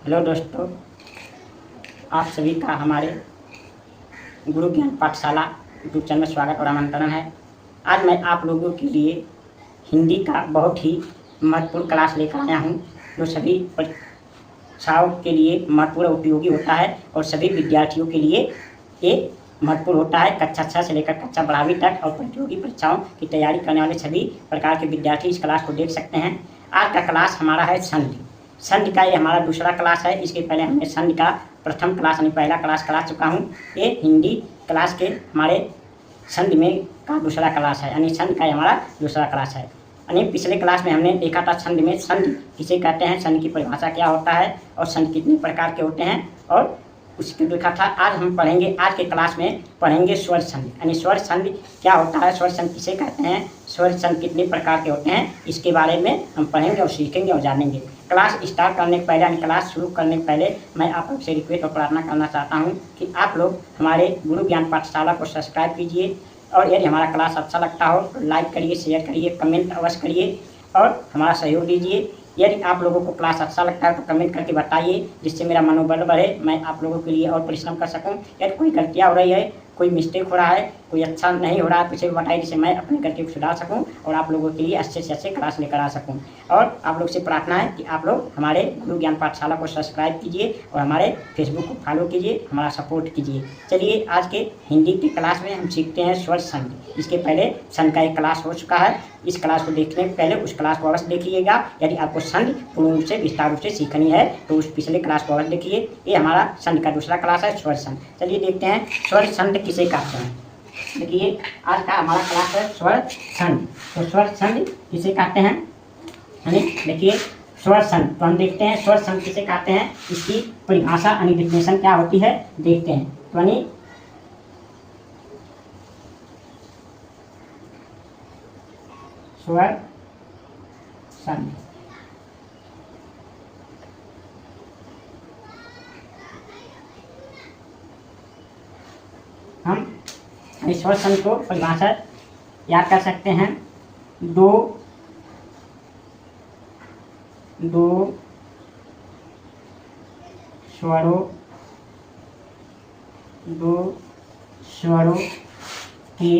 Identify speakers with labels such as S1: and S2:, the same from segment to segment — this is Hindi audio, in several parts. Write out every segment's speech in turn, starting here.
S1: हेलो दोस्तों, आप सभी का हमारे गुरु ज्ञान पाठशाला यूट्यूब चैनल में स्वागत और आमंत्रण है। आज मैं आप लोगों के लिए हिंदी का बहुत ही महत्वपूर्ण क्लास लेकर आया हूं, जो सभी परीक्षाओं के लिए महत्वपूर्ण उपयोगी होता है और सभी विद्यार्थियों के लिए ये महत्वपूर्ण होता है। कक्षा 6 से लेकर कक्षा 12वीं तक और प्रतियोगी परीक्षाओं की तैयारी करने वाले सभी प्रकार के विद्यार्थी इस क्लास को देख सकते हैं। आज का क्लास हमारा है संधि। संधि का ये हमारा दूसरा क्लास है। इसके पहले हमने संधि का प्रथम क्लास यानी पहला क्लास करा चुका हूँ। ये हिंदी क्लास के हमारे संधि में का दूसरा क्लास है, यानी संधि का हमारा दूसरा क्लास है। यानी पिछले क्लास में हमने देखा था संधि में संधि किसे कहते हैं, संधि की परिभाषा क्या होता है और संधि कितने प्रकार के होते हैं और उसको देखा था। आज हम पढ़ेंगे, आज के क्लास में पढ़ेंगे स्वर संधि, यानी स्वर संधि क्या होता है, स्वर संधि किसे कहते हैं, स्वर संधि कितने प्रकार के होते हैं, इसके बारे में हम पढ़ेंगे और सीखेंगे और जानेंगे। क्लास स्टार्ट करने के पहले, यानी क्लास शुरू करने के पहले मैं आप लोग से रिक्वेस्ट और प्रार्थना करना चाहता हूँ कि आप लोग हमारे गुरु ज्ञान पाठशाला को सब्सक्राइब कीजिए और यदि हमारा क्लास अच्छा लगता हो तो लाइक करिए, शेयर करिए, कमेंट अवश्य करिए और हमारा सहयोग दीजिए। यदि आप लोगों को क्लास अच्छा लगता है तो कमेंट करके बताइए, जिससे मेरा मनोबल बढ़े, मैं आप लोगों के लिए और परिश्रम कर सकूं। यदि कोई गलतियां हो रही है, कोई मिस्टेक हो रहा है, कोई अच्छा नहीं हो रहा है तो इसे भी बताइए, जिससे मैं अपनी गलती को सुधार सकूं और आप लोगों के लिए अच्छे से अच्छे क्लास लेकर आ सकूं। और आप लोग से प्रार्थना है कि आप लोग हमारे गुरु ज्ञान पाठशाला को सब्सक्राइब कीजिए और हमारे फेसबुक को फॉलो कीजिए, हमारा सपोर्ट कीजिए। चलिए, आज के हिंदी की क्लास में हम सीखते हैं स्वर संधि। इसके पहले संधि का एक क्लास हो चुका है। इस क्लास को देखने से पहले उस क्लास को अवश्य देखिएगा। यदि आपको संधि पूर्ण रूप से विस्तार रूप से सीखनी है तो उस पिछले क्लास को अवश्य देखिए। ये हमारा संधि का दूसरा क्लास है, स्वर संधि। चलिए देखते हैं स्वर संधि किसे कहते हैं। देखिए, आज का हमारा क्लास है स्वर संधि। तो स्वर संधि किसे कहते हैं, यानी देखिए स्वर संधि, तो हम देखते हैं स्वर संधि किसे कहते हैं, इसकी परिभाषा यानी डेफिनेशन क्या होती है देखते हैं। तो यानी स्वर संधि हम स्वर संधि को परिभाषा याद कर सकते हैं। दो स्वरों के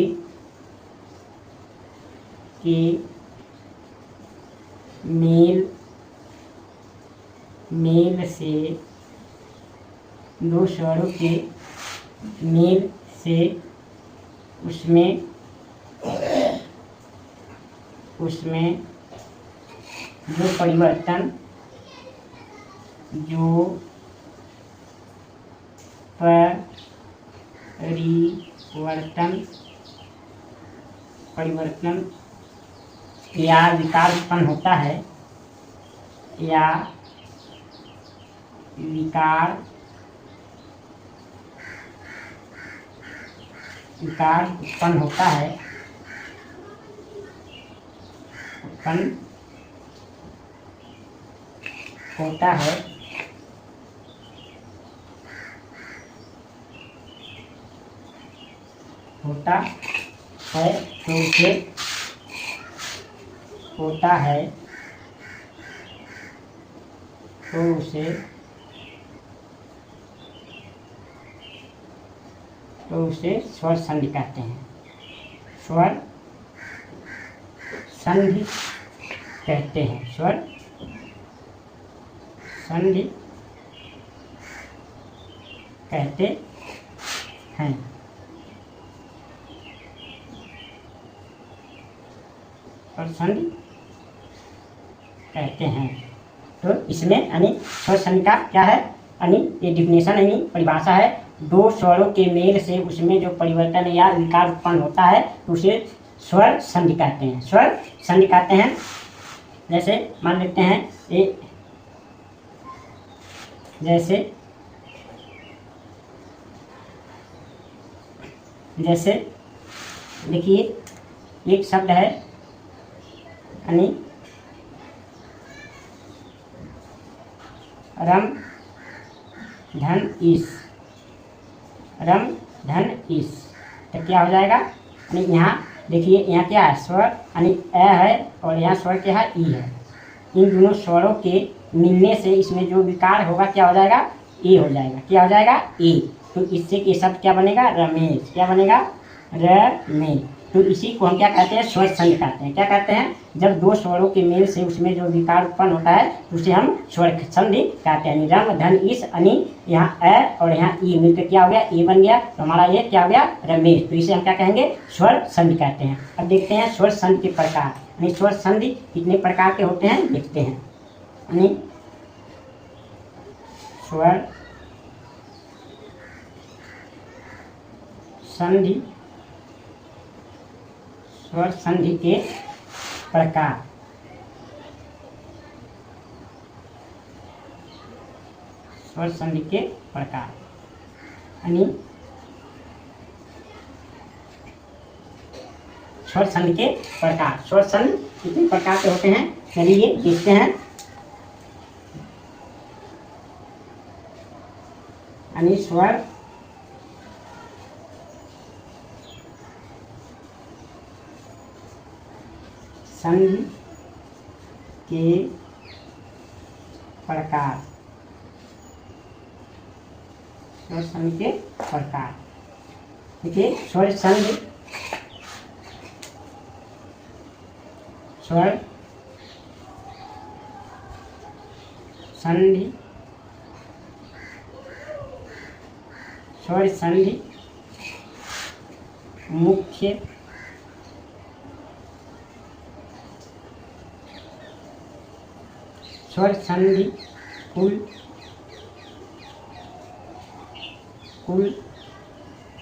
S1: मेल से, दो स्वरों के मेल से उसमें जो परिवर्तन या विकार उत्पन्न होता है, या विकार उत्पन्न होता है, तो उसे स्वर संधि कहते हैं। स्वर संधि कहते हैं, स्वर संधि कहते हैं। स्वर संधि कहते हैं। तो इसमें यानी स्वर संधि का क्या है, यानी ये डिफिनेशन यानी परिभाषा है, दो स्वरों के मेल से उसमें जो परिवर्तन या विकार उत्पन्न होता है तो उसे स्वर संधि कहते हैं। स्वर संधि कहते हैं। जैसे मान लेते हैं ये, जैसे देखिए एक शब्द है, यानी रम धन ईस, तो क्या हो जाएगा, यानी यहाँ देखिए यहाँ क्या है, स्वर यानी अ है और यहाँ स्वर क्या है, ई है। इन दोनों स्वरों के मिलने से इसमें जो विकार होगा क्या हो जाएगा, ए हो जाएगा। क्या हो जाएगा, ए। तो इससे ये शब्द क्या बनेगा, रमेश। क्या बनेगा, रमेश। तो इसी को हम क्या कहते हैं, स्वर संधि कहते हैं। क्या कहते हैं, जब दो स्वरों के मेल से उसमें जो विकार उत्पन्न होता है उसे हम स्वर संधि कहते हैं। रम धन इस अनि, यहाँ अ और यहाँ ई मिलकर क्या हो गया, ए बन गया। तो हमारा ये क्या हो गया, रमेश। तो इसे हम क्या कहेंगे, स्वर संधि कहते हैं। अब देखते हैं स्वर संधि के प्रकार, यानी स्वर संधि कितने प्रकार के होते हैं देखते हैं। यानी स्वर संधि, स्वर संधि के प्रकार। स्वर संधि के प्रकार यानी स्वर संधि के प्रकार। स्वर संधि कितने प्रकार के होते हैं, चलिए देखते हैं। यानी स्वर संधि के प्रकार। स्वर संधि के प्रकार देखिए, स्वर संधि, स्वर संधि, स्वर संधि मुख्य स्वर संधि कुल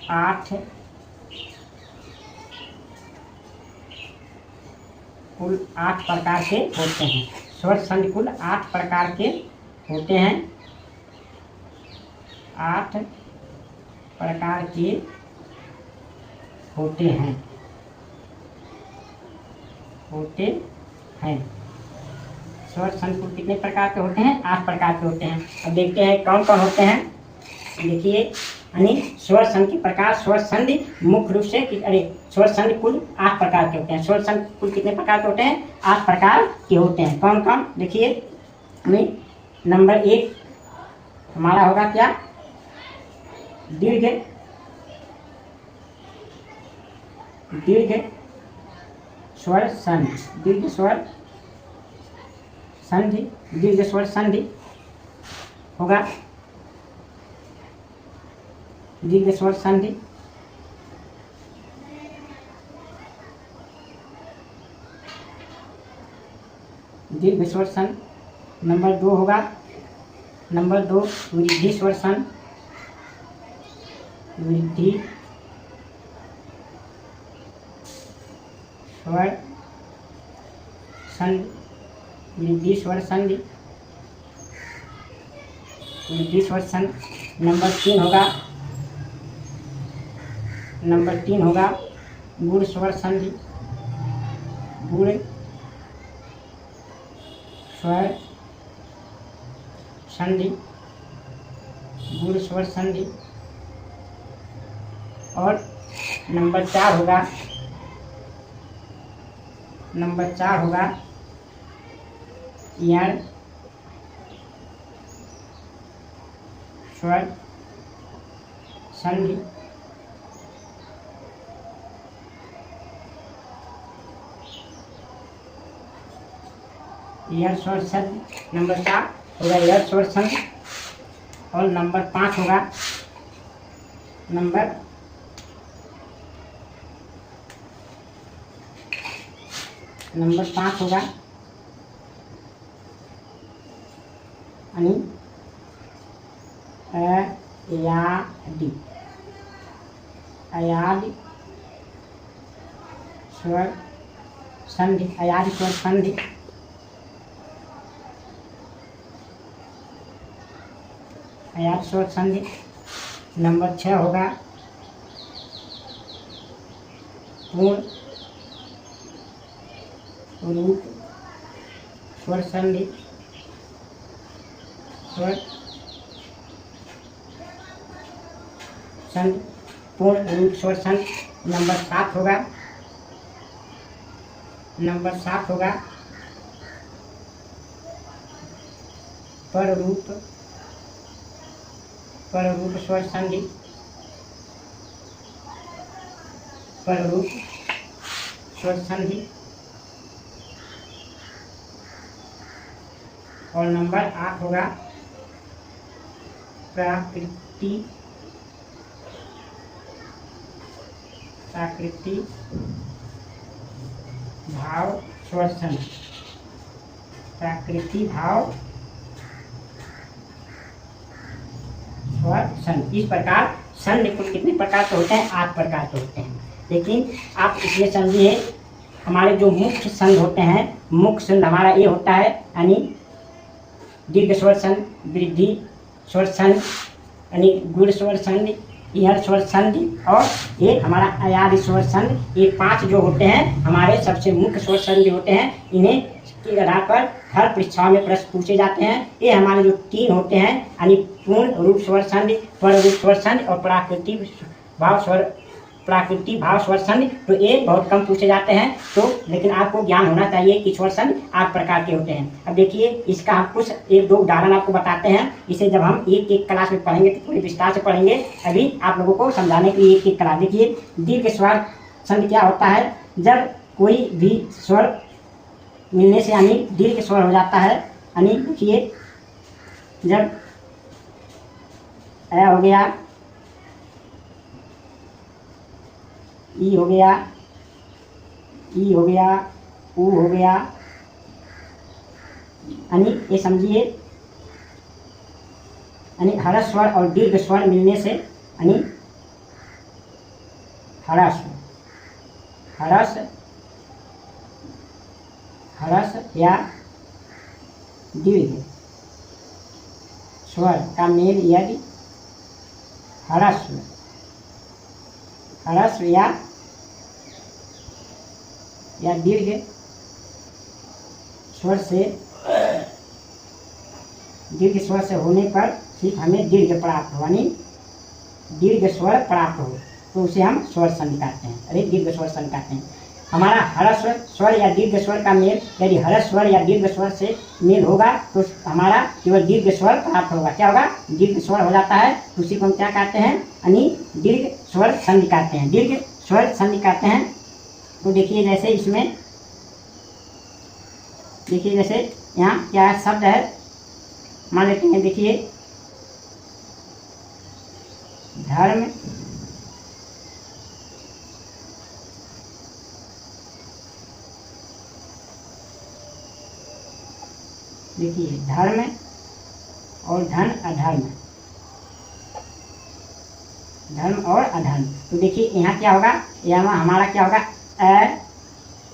S1: 8 प्रकार के होते हैं। स्वर संधि कुल 8 प्रकार के होते हैं। 8 प्रकार के होते हैं। स्वर संधि कुल कितने प्रकार के होते हैं, 8 प्रकार के होते हैं। अब देखते हैं कौन कौन होते हैं। देखिए, यानी स्वर संधि के प्रकार। स्वर संधि मुख्य रूप से स्वर संधि कुल 8 प्रकार के होते हैं। स्वर संधि कुल कितने प्रकार के होते हैं, 8 प्रकार के होते हैं। कौन कौन, देखिए, नंबर 1 हमारा होगा क्या, दीर्घ स्वर संधि। दीर्घ स्वर संधि, दीर्घ स्वर संधि होगा, दीर्घ स्वर संधि। दीर्घ स्वर संधि। नंबर 2 होगा, नंबर 2 वृद्धि स्वर संधि। वृद्धि स्वर संधि, वृद्धि स्वर संधि, वृद्धि स्वर संधि। नंबर 3 होगा, नंबर 3 होगा गुण स्वर संधि। गुण स्वर संधि, गुण स्वर संधि। और नंबर 4 होगा, नंबर 4 होगा यण स्वर संधि। यण स्वर संधि नंबर 4 होगा यण स्वर संधि। और नंबर 5 होगा, नंबर 5 होगा यानी अयादि, अयादि स्वर संधि, अयादि स्वर संधि। अयादि स्वर संधि। नंबर 6 होगा पूर्ण रूप स्वर संधि। स्वर संधि, पूर्ण रूप स्वर संधि। नंबर 7 होगा, नंबर 7 होगा पररूप स्वर संधि, पररूप स्वर संधि। और नंबर 8 होगा प्राकृति भाव स्वर संधि, प्राकृति भाव स्वर संधि। इस प्रकार संधि कुल कितने प्रकार के होते हैं? 8 प्रकार के होते हैं। लेकिन आप इसलिए समझिए, हमारे जो मुख्य संध होते हैं, मुख्य संध हमारा ये होता है, यानी दीर्घ स्वर संध, वृद्धि स्वर संध, यानी गुण स्वर संध, इहर स्वर संध और ये हमारा अयादि स्वर संध। ये 5 जो होते हैं हमारे सबसे मुख्य स्वर संध होते हैं। इन्हें के आधार पर हर परीक्षा में प्रश्न पूछे जाते हैं। ये हमारे जो 3 होते हैं, यानी पूर्ण रूप स्वर संधि, पर रूप स्वर संधि और प्राकृतिक भाव स्वर संधि, तो ये बहुत कम पूछे जाते हैं। तो लेकिन आपको ज्ञान होना चाहिए कि स्वर संधि 8 प्रकार के होते हैं। अब देखिए, इसका हम कुछ 1-2 उदाहरण आपको बताते हैं। इसे जब हम एक क्लास में पढ़ेंगे तो थोड़ी विस्तार से पढ़ेंगे। अभी आप लोगों को समझाने के लिए एक क्लास। देखिए, दीर्घ स्वर संधि क्या होता है? जब कोई भी स्वर मिलने से यानी दीर्घ स्वर हो जाता है। यानी देखिए, जब ए हो गया, ई हो गया, ई हो गया, ऊ हो गया, यानी ये समझिए, यानी हर्ष स्वर और दीर्घ स्वर मिलने से, यानी हर्ष या दीर्घ स्वर का मेल यदि हर्ष या दीर्घ स्वर से होने पर सिर्फ हमें दीर्घ प्राप्त हो, यानी दीर्घ स्वर प्राप्त हो, तो उसे हम स्वर संधि कहते हैं। अरे दीर्घ स्वर संधि कहते हैं। हमारा हर्ष स्वर या दीर्घ स्वर का मेल, यदि हर्ष स्वर या दीर्घ स्वर से मेल होगा तो हमारा केवल दीर्घ स्वर प्राप्त होगा। क्या होगा? दीर्घ स्वर हो जाता है। तो उसी को हम क्या कहते हैं? यानी दीर्घ स्वर संधि कहते हैं, दीर्घ स्वर संधि कहते हैं। तो देखिए, जैसे इसमें देखिए, जैसे यहाँ क्या शब्द है, मान लेते हैं। देखिए, धर्म, देखिए धर्म और धन अधर्म, धर्म और अधर्म। तो देखिए यहाँ क्या होगा? यहाँ हमारा क्या होगा? अ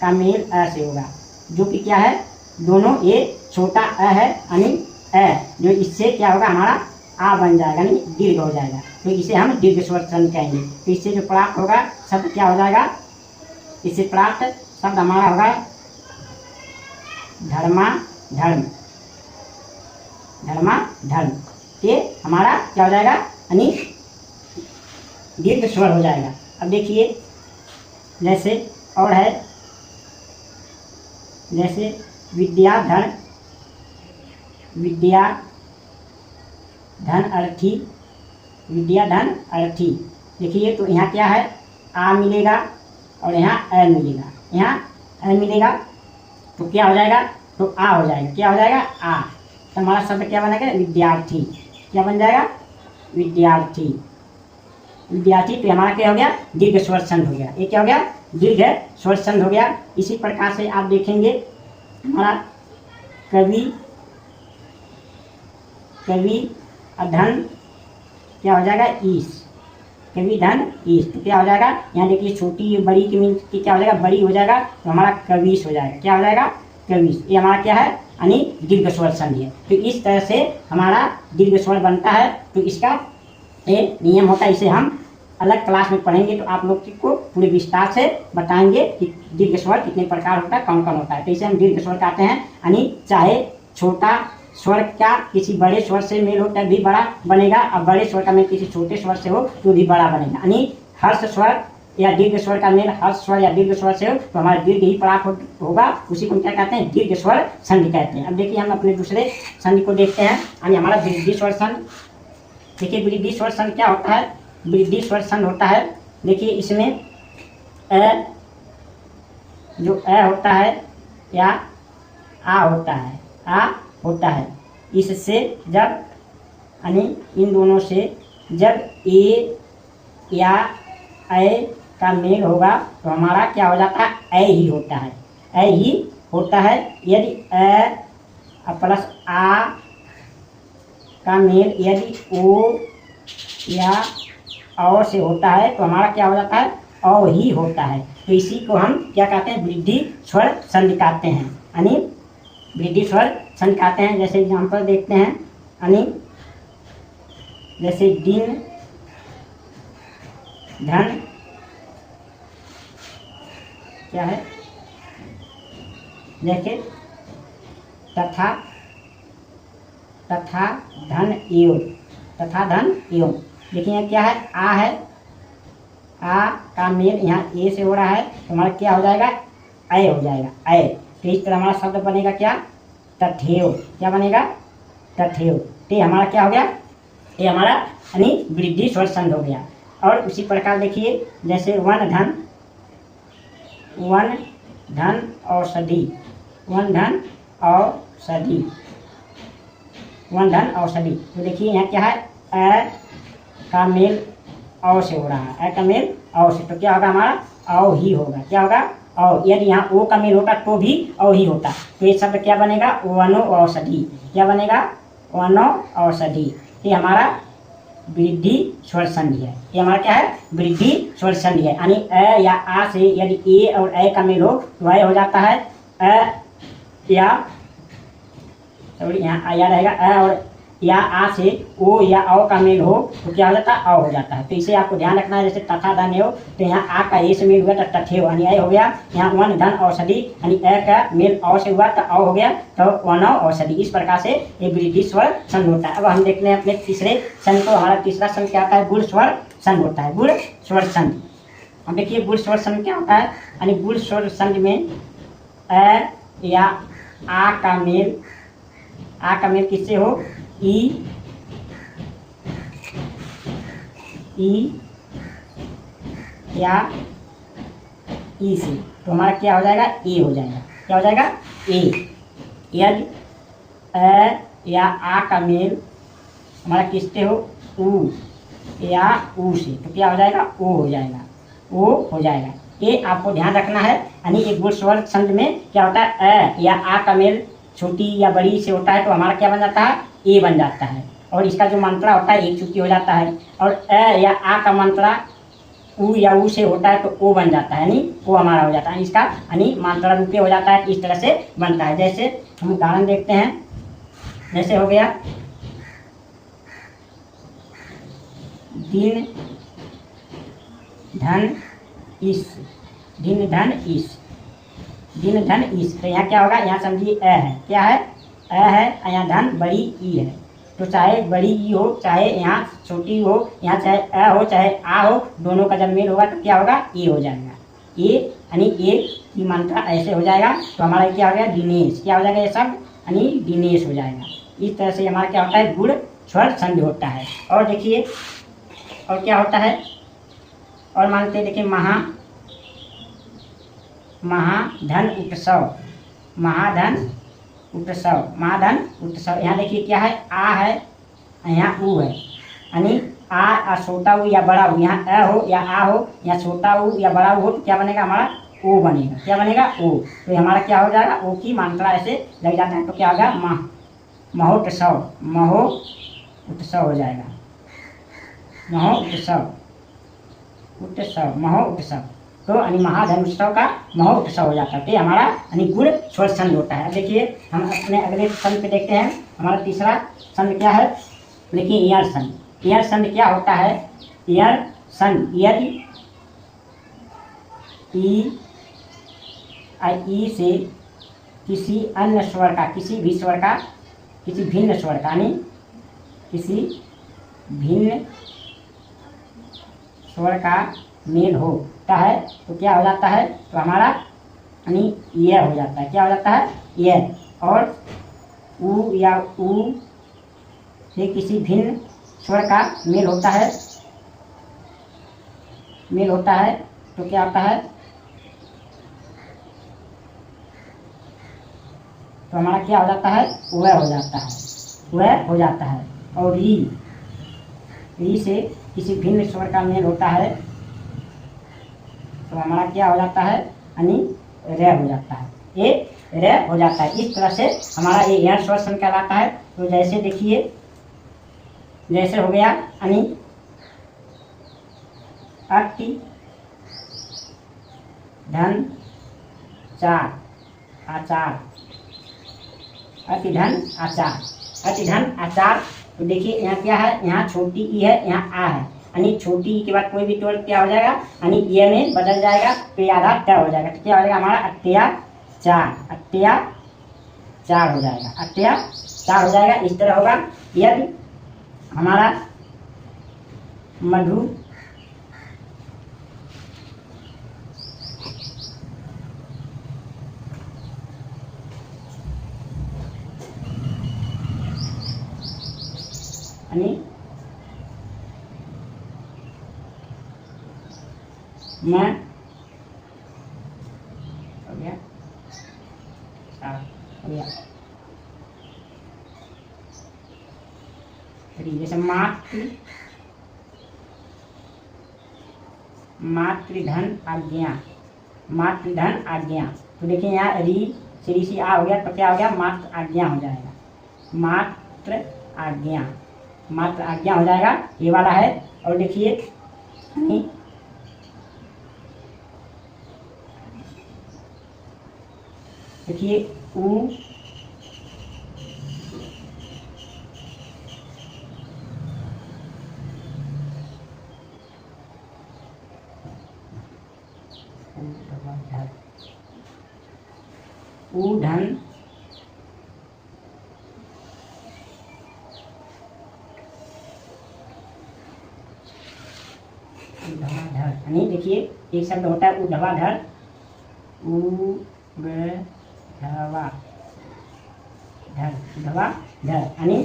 S1: का मेल अ से होगा, जो कि क्या है? दोनों ये छोटा अ है, यानी अ, जो इससे क्या होगा? हमारा आ बन जाएगा, यानी दीर्घ हो जाएगा। तो इसे हम दीर्घ स्वर संधि कहेंगे। तो इससे जो प्राप्त होगा शब्द क्या हो जाएगा? इससे प्राप्त शब्द हमारा होगा धर्म। ये हमारा क्या हो जाएगा? यानी दीर्घ स्वर हो जाएगा। अब देखिए, जैसे और है, जैसे विद्याधन अर्थी। देखिए, तो यहाँ क्या है? आ मिलेगा और यहाँ अ मिलेगा, यहाँ अ मिलेगा, तो क्या हो जाएगा? तो आ हो जाएगा। क्या हो जाएगा? आ। तो हमारा शब्द क्या बनेगा? विद्यार्थी। क्या बन जाएगा? विद्यार्थी। तो हमारा क्या हो गया? दीर्घ स्वर संध हो गया। ये क्या हो गया? दीर्घ स्वर संध हो गया। इसी प्रकार से आप देखेंगे, हमारा कवि अधन क्या हो जाएगा? ईश। कवि धन ईश। तो क्या हो जाएगा? यहाँ देखिए, छोटी बड़ी की क्या हो जाएगा? बड़ी हो जाएगा, तो हमारा कविश हो जाएगा। क्या हो जाएगा? कविश। ये हमारा क्या है? यानी दीर्घ स्वर संधि है। तो इस तरह से हमारा दीर्घ स्वर बनता है। तो इसका एक नियम होता है, इसे हम अलग क्लास में पढ़ेंगे, तो आप लोग को पूरे विस्तार से बताएंगे कि दीर्घ स्वर कितने प्रकार होता है, कौन कौन होता है। तो इसे हम दीर्घ स्वर कहते हैं। यानी चाहे छोटा स्वर का किसी बड़े स्वर से मेल हो तब भी बड़ा बनेगा, और बड़े स्वर का मेल किसी छोटे स्वर से हो तो भी बड़ा बनेगा। यानी हर्ष स्वर या दीर्घ स्वर का मेल हर्ष स्वर या दीर्घ स्वर से हो तो हमारा दीर्घ ही प्राप्त होगा, उसी को क्या कहते हैं, दीर्घ स्वर संधि कहते हैं। अब देखिए हम अपने दूसरे संधि को देखते हैं, यानी हमारा वृद्धि स्वर संधि। देखिए वृद्धि स्वर संधि क्या होता है, वृद्धि स्वर संधि होता है, देखिए इसमें जो होता है या आ होता है, इससे जब यानी इन दोनों से जब ए या ए का मेल होगा तो हमारा क्या हो जाता है, ए ही होता है। यदि ए प्लस आ का मेल यदि ओ या औ से होता है तो हमारा क्या हो जाता है, औ ही होता है। तो इसी को हम क्या कहते हैं, वृद्धि स्वर संधि कहते हैं, यानी वृद्धि स्वर संधि कहते हैं। जैसे एग्जाम्पल देखते हैं, यानी जैसे दिन धन क्या है, देखिए तथा धन एवं, देखिए क्या है, आ का मेल यहाँ ए से हो रहा है तो हमारा क्या हो जाएगा, ए हो जाएगा, ए। तो इस तरह हमारा शब्द बनेगा क्या, तथेव, क्या बनेगा, तथेव। तो हमारा क्या हो गया, ये हमारा यानी वृद्धि स्वर संधि हो गया। और उसी प्रकार देखिए जैसे वन धन औषधि, तो देखिए यहाँ क्या है, ए का मेल औ से हो रहा है, ए का मेल औ से, तो क्या होगा हमारा औ ही होगा, क्या होगा औ। यदि यहाँ ओ का मेल होता तो भी औ ही होता, तो ये शब्द क्या बनेगा, वनो औषधि, क्या बनेगा, वनो औषधि। ये हमारा वृद्धि स्वर संधि है, ये हमारा क्या है, वृद्धि स्वर संधि है। यानी अ या आ से यदि ए और ए का मेल हो तो ए हो जाता है या यहाँ या रहेगा अ, और या आ से ओ या औ का मेल हो तो क्या हो जाता है, औ हो जाता है। तो इसे आपको ध्यान रखना है। जैसे तथा धन हो तो यहाँ आ का ए से मेल हुआ तो तथे यानी ए हो गया। यहाँ वन धन औषधि यानी ए का मेल औ से हुआ तो औ हो गया, तो वनो औषधि। इस प्रकार से ये वृद्धि स्वर संधि होता है। अब हम देखते हैं अपने तीसरे संधि को। हमारा तीसरा संधि क्या होता है, गुण स्वर संधि होता है, गुण स्वर संधि। अब देखिए गुण स्वर संधि क्या होता है, यानी गुण स्वर संधि में ए या आ का मेल किससे हो, ई या ई से, तो हमारा क्या हो जाएगा, ए हो जाएगा, क्या हो जाएगा, ए। यदि अ या आ का मेल हमारा किससे हो, ऊ या ऊ से, तो क्या हो जाएगा, ओ हो जाएगा, ओ हो जाएगा। ये आपको ध्यान रखना है। यानी एक गुण स्वर संधि में क्या होता है, अ या आ का मेल छोटी या बड़ी से होता है तो हमारा क्या बन जाता है, ए बन जाता है, और इसका जो मात्रा होता है एक चुकी हो जाता है। और अ या आ का मात्रा ऊ या ऊ से होता है तो ओ बन जाता है, यानी ओ हमारा हो जाता है, इसका यानी मात्रा रूपे हो जाता है। इस तरह से बनता है। जैसे हम उदाहरण देखते हैं, जैसे हो गया दिन धन इस, तो यहाँ क्या होगा, यहाँ समझिए अ है, क्या है, अ है, यहाँ धन बड़ी ई है, तो चाहे बड़ी ई हो चाहे यहाँ छोटी हो, यहाँ चाहे अ हो चाहे आ हो, दोनों का जब मेल होगा तो क्या होगा, ए हो जाएगा। ए यानी ए की मात्रा ऐसे हो जाएगा तो हमारा क्या हो गया, दिनेश, क्या हो जाएगा, ये सब यानी दिनेश हो जाएगा। इस तरह से हमारा क्या होता है, गुण स्वर संधि होता है। और देखिए और क्या होता है, और मानते देखिए महाधन उत्सव, यहाँ देखिए क्या है, आ है, यहाँ ऊ है, यानी आ छोटा ऊ या बड़ा ऊ, यहाँ अ हो या आ हो, या छोटा ऊ या बड़ा ऊ हो तो क्या बनेगा, हमारा ओ बनेगा, क्या बनेगा, ओ। तो हमारा क्या हो जाएगा, ओ की मात्रा ऐसे लग जाता है तो क्या होगा, महोत्सव हो जाएगा, महोत्सव। तो यानी महाधन उत्सव का महोत्सव हो जाता है। तो हमारा यानी गुण स्वर संधि होता है। अब देखिए हम अपने अगले संधि पे देखते हैं। हमारा तीसरा संधि क्या है, देखिए ईयर संधि। ईयर संधि क्या होता है, ईयर संधि यदि ई से किसी अन्य स्वर का, किसी भिन्न स्वर का, यानी किसी भिन्न स्वर का मेल होता है तो क्या हो जाता है, तो हमारा यानी यह हो जाता है, क्या हो जाता है, यह। और ऊ या ऊ से किसी भिन्न स्वर का मेल होता है, मेल होता है तो क्या होता है, तो हमारा क्या हो जाता है, वह हो जाता है, वह हो जाता है। और री से किसी भिन्न स्वर का मेल होता है तो हमारा क्या हो जाता है, यानी रे हो जाता है, ये रे हो जाता है। इस तरह से हमारा ये यण स्वर सन कहलाता है। तो जैसे देखिए, जैसे हो गया यानी अति धन चार आचार, अति धन आचार, अति धन आचार। तो देखिए यहाँ क्या है, यहाँ छोटी ई है, यहाँ आ है, यानी छोटी ई के बाद कोई भी टोल क्या हो जाएगा, यानी ये में बदल जाएगा तो ये आधा ट हो जाएगा। तो क्या हो जाएगा हमारा अत्याचार, अत्याचार हो जाएगा, अत्याचार हो जाएगा। इस तरह होगा। यदि हमारा मधु यानी मैं हो गया, हो गया। जैसे मातृधन आज्ञा, मातृधन आज्ञा। तो देखिए यहाँ री से री सी आ हो गया तो क्या हो गया, मात्र आज्ञा हो जाएगा, मात्र आज्ञा, मात्र आज्ञा हो जाएगा, ये वाला है। और देखिए देखिए ऊ धन ऊर्ध्वाधर, यानी देखिए एक शब्द होता है ऊर्ध्वाधर, ऊर्ध्वाधर, ऊर्ध्वाधर यानी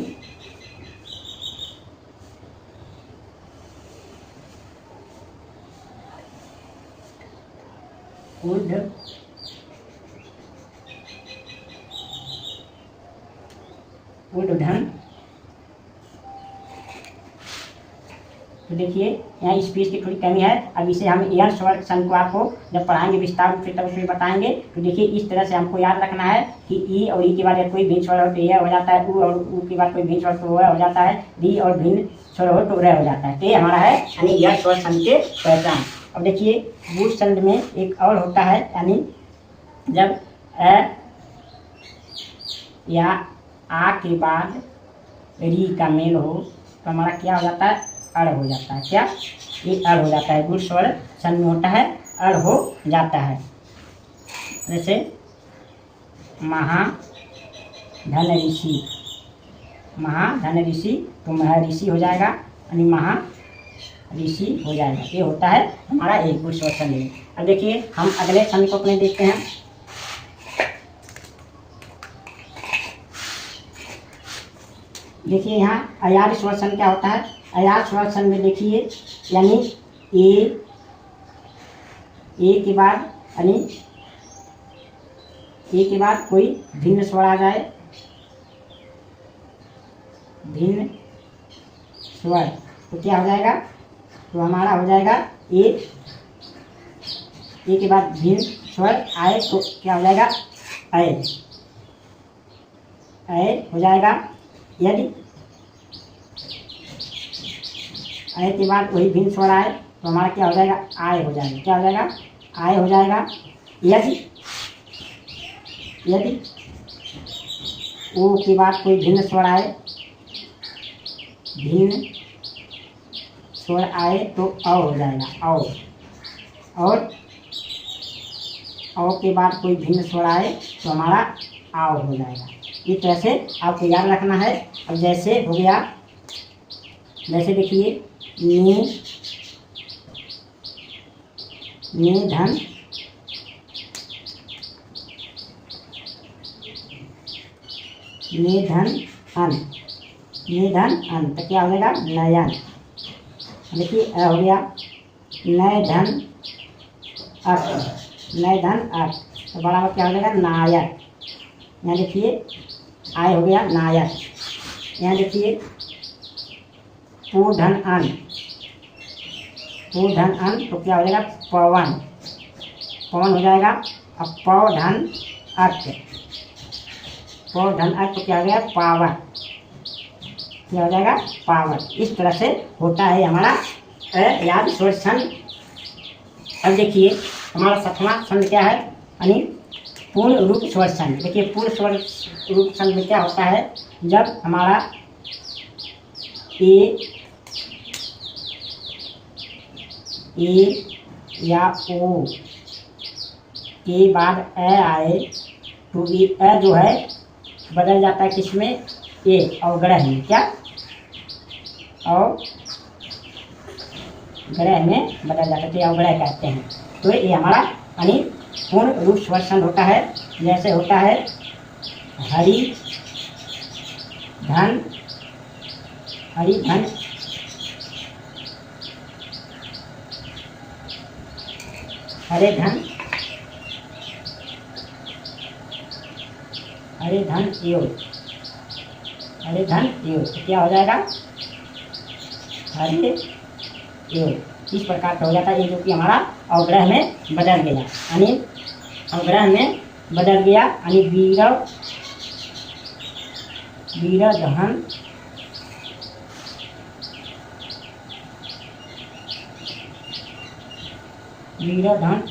S1: ऊर्ध्वधन। तो देखिए यहाँ स्पेस की थोड़ी कमी है। अब इसे हम यण स्वर सन को आपको जब पढ़ाएंगे विस्तार रूप से तब उसमें बताएंगे। तो देखिए इस तरह से हमको याद रखना है कि ई और ई के बाद कोई भिन्न स्वर हो तो यह हो जाता है, ऊ और ऊ के बाद कोई भिन्न स्वर तो वह हो जाता है, री और भिन्न स्वर हो तो रह हो जाता है। तो ये हमारा है यानी यण स्वर सन के पहचान। अब देखिए बूढ़ छंद में एक और होता है, यानी जब अ या आ के बाद री का मेल हो तो हमारा क्या हो जाता है, अड़ हो जाता है। क्या, ये अड़ हो जाता है, गुड़ स्वर सन में होता है, अड़ हो जाता है। जैसे महाधन ऋषि, महाधन ऋषि तो महर्षि हो जाएगा, यानी महा ऋषि हो जाएगा। ये होता है हमारा एक गुड़ स्वर सन में। अब देखिए हम अगले सन को अपने देखते हैं। देखिए यहाँ अयार स्वर सन क्या होता है। अयार स्वर सन में देखिए यानी ए के बाद यानी ए के बाद कोई भिन्न स्वर आ जाए, भिन्न स्वर तो क्या हो जाएगा, तो हमारा हो जाएगा ए के बाद भिन्न स्वर आए तो क्या हो जाएगा, अय हो जाएगा। यदि आय के बाद वही भिन्न स्वर आए तो हमारा क्या हो जाएगा, आय हो जाएगा। क्या हो जाएगा, आय हो जाएगा। यदि ओ के बाद कोई भिन्न स्वर आए, भिन्न स्वर आए तो अ हो जाएगा, औ। और औ के बाद कोई भिन्न स्वर आए तो हमारा आओ हो जाएगा। इस तरह से आपको याद रखना है। अब जैसे हो गया, जैसे देखिए निधन निधन अन निधन अन तो क्या हो जाएगा नयन। देखिए हो गया नय धन अर्थ नय धन अर्थ तो बड़ा हो क्या हो जाएगा नायक। यहाँ देखिए आय हो गया नायक। यहाँ देखिए पूर्धन अन पूर्धन अन तो क्या हो जाएगा पवन पवन हो जाएगा। अब पौधन अर्थ पौधन अर्थ तो क्या हो गया पावर क्या हो जाएगा पावर। इस तरह से होता है हमारा याद स्वर छंद। अब देखिए हमारा 7वां छंद क्या है यानी पूर्ण रूप स्वर छंद। देखिए पूर्ण स्वर रूप छंद में क्या होता है जब हमारा ए या ओ के बाद आए तो ये जो है बदल जाता है किसमें ए अवग्रह में क्या और ग्रह में बदल जाता है अवग्रह कहते हैं। तो ये हमारा यानी पूर्ण रूप स्वर छंद होता है। जैसे होता है हरि धन हरि धन हरे धन हरे धन योग हरे धन योग तो क्या हो जाएगा हरे योग। इस प्रकार का हो जाता है ये जो कि हमारा अवग्रह में बदल गया यानी अवग्रह में बदल गया यानी वीरव वीरधन वीरधन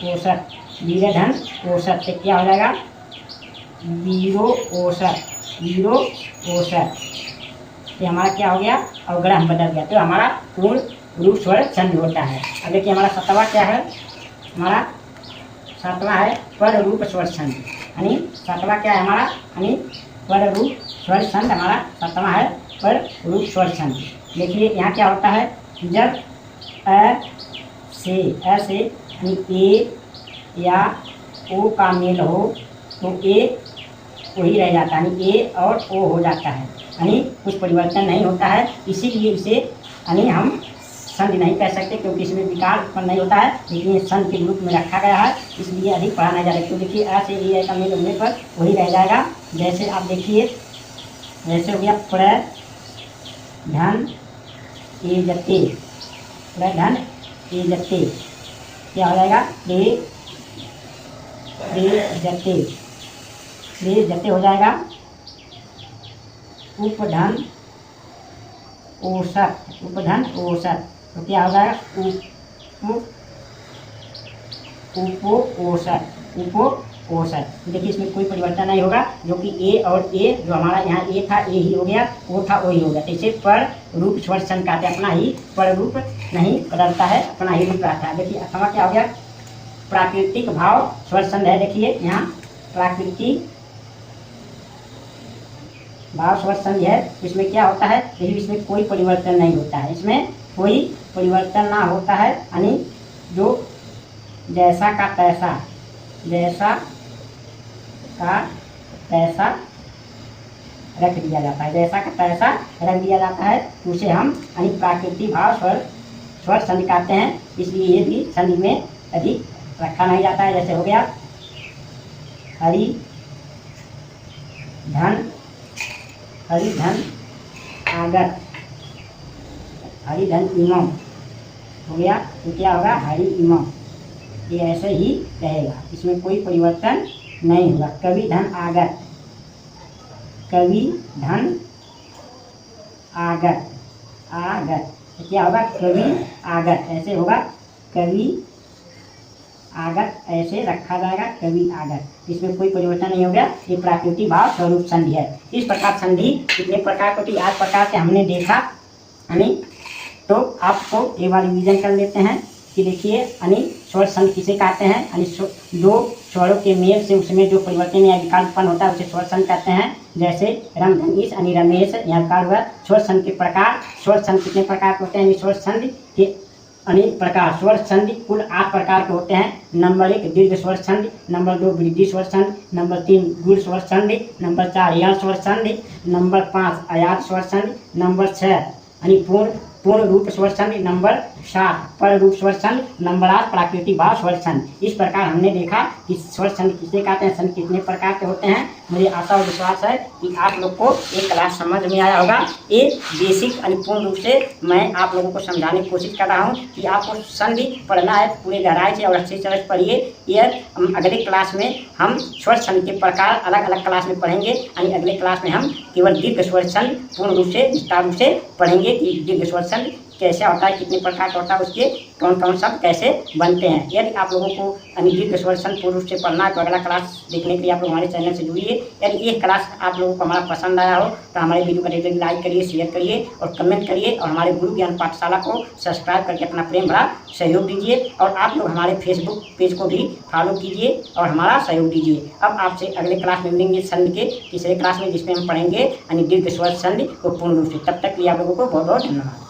S1: औसत वीरधन औसत से क्या हो जाएगा वीरो औसत तो हमारा क्या हो गया अवग्रह बदल गया। तो हमारा पूर्ण रूप स्वर छंद होता है। अब देखिए हमारा 7वां क्या है हमारा 7वां है पर रूप स्वर छंद यानी 7वां क्या है हमारा यानी पर रूप स्वर छंद हमारा 7वां है पर रूप स्वर छंद। देखिए यहाँ क्या होता है जब ऐसे ए या ओ का मेल हो तो ए वही रह जाता है यानी ए और ओ हो जाता है यानी कुछ परिवर्तन नहीं होता है। इसीलिए इसे यानी हम संधि नहीं कह सकते क्योंकि इसमें विकार उत्पन्न नहीं होता है लेकिन ये संधि के रूप में रखा गया है इसलिए अधिक पढ़ा नहीं जा रहा। तो देखिए ऐसे ए का मेल होने पर वही रह जाएगा। जैसे आप देखिए जैसे हो गया प्रधन एजते क्या हो जाएगा जते हो जाएगा। उपधन औसत तो क्या हो जाएगा उपो औसत। देखिए इसमें कोई परिवर्तन नहीं होगा जो कि ए और ए जो हमारा यहाँ ए था ए ही हो गया ओ था ओ ही हो गया। तो इसे पर रूप स्वर छंद कहते हैं। अपना ही पर रूप नहीं बदलता है अपना ही रूप रहता है। देखिए अथवा क्या हो गया प्राकृतिक भाव स्वर छंद है। देखिए यहाँ प्राकृतिक भाव स्वर छंद है। इसमें क्या होता है देखिए इसमें कोई परिवर्तन नहीं होता है इसमें कोई परिवर्तन ना होता है यानी जो जैसा का तैसा रख दिया जाता है जैसा का तैसा रख दिया जाता है उसे हम यानी प्राकृतिक भाव स्वर संधि कहते हैं। इसलिए ये भी संधि में अधिक रखा नहीं जाता है। जैसे हो गया हरि धन आगत हरि धन इमम हो गया तो क्या होगा हरि इमम ये ऐसे ही रहेगा इसमें कोई परिवर्तन नहीं होगा। कवि धन आगत तो क्या होगा कवि आगत ऐसे होगा कवि आगत ऐसे रखा जाएगा कवि आगत इसमें कोई परिवर्तन नहीं हो गया। ये प्राकृतिक भाव स्वरूप संधि है। इस प्रकार संधि कितने प्रकार को 8 प्रकार से हमने देखा यानी तो आपको एक बार रिवीजन कर लेते हैं कि देखिए यानी स्वर संधि किसे कहते हैं यानी जो स्वरों के मेल से उसमें जो परिवर्तन या विकार उत्पन्न होता है उसे स्वर संधि कहते हैं। जैसे रमधनीश यानी रमेश, यहाँ विकार हुआ। स्वर संधि के प्रकार, स्वर संधि कितने प्रकार के होते हैं? स्वर संधि के अनेक प्रकार। स्वर संधि कुल 8 प्रकार के होते हैं। नंबर 1 दीर्घ स्वर संधि, नंबर 2 वृद्धि स्वर संधि, नंबर 3 गुण स्वर संधि, नंबर 4 यण स्वर संधि, नंबर 5 अयात स्वर संधि, नंबर 6 यानी पूर्ण रूप स्वर संधि, नंबर 7 पर रूप स्वर संधि, नंबर 8 प्राकृतिक भाव स्वर संधि। इस प्रकार हमने देखा कि स्वर संधि किसे कहते हैं, संधि कितने प्रकार के होते हैं। मुझे आशा और विश्वास है कि आप लोग को एक क्लास समझ में आया होगा। ये बेसिक यानी पूर्ण रूप से मैं आप लोगों को समझाने की कोशिश कर रहा हूँ कि आपको संधि पढ़ना है पूरे गहराई से और अच्छी तरह से पढ़िए। यह अगले क्लास में हम स्वर संधि के प्रकार अलग अलग क्लास में पढ़ेंगे। यानी अगले क्लास में हम केवल दीर्घ स्वर संधि पूर्ण रूप से विस्तार रूप से पढ़ेंगे कि दीर्घ स्वर संधि कैसे होता है, कितने प्रकार का होता है, उसके कौन कौन शब्द कैसे बनते हैं। यदि आप लोगों को दीर्घ स्वर संधि पूर्ण रूप से पढ़ना है तो अगला क्लास देखने के लिए आप लोग हमारे चैनल से जुड़िए। यदि ये क्लास आप लोगों को हमारा पसंद आया हो तो हमारे वीडियो को लाइक करिए, शेयर करिए और कमेंट करिए और हमारे गुरु ज्ञान पाठशाला को सब्सक्राइब करके अपना प्रेम भरा सहयोग दीजिए। और आप लोग हमारे फेसबुक पेज को भी फॉलो कीजिए और हमारा सहयोग दीजिए। अब आपसे अगले क्लास में मिलेंगे संधि के तीसरे क्लास में, जिसमें हम पढ़ेंगे दीर्घ स्वर संधि को पूर्ण रूप से। तब तक के लिए आप लोगों को बहुत बहुत धन्यवाद।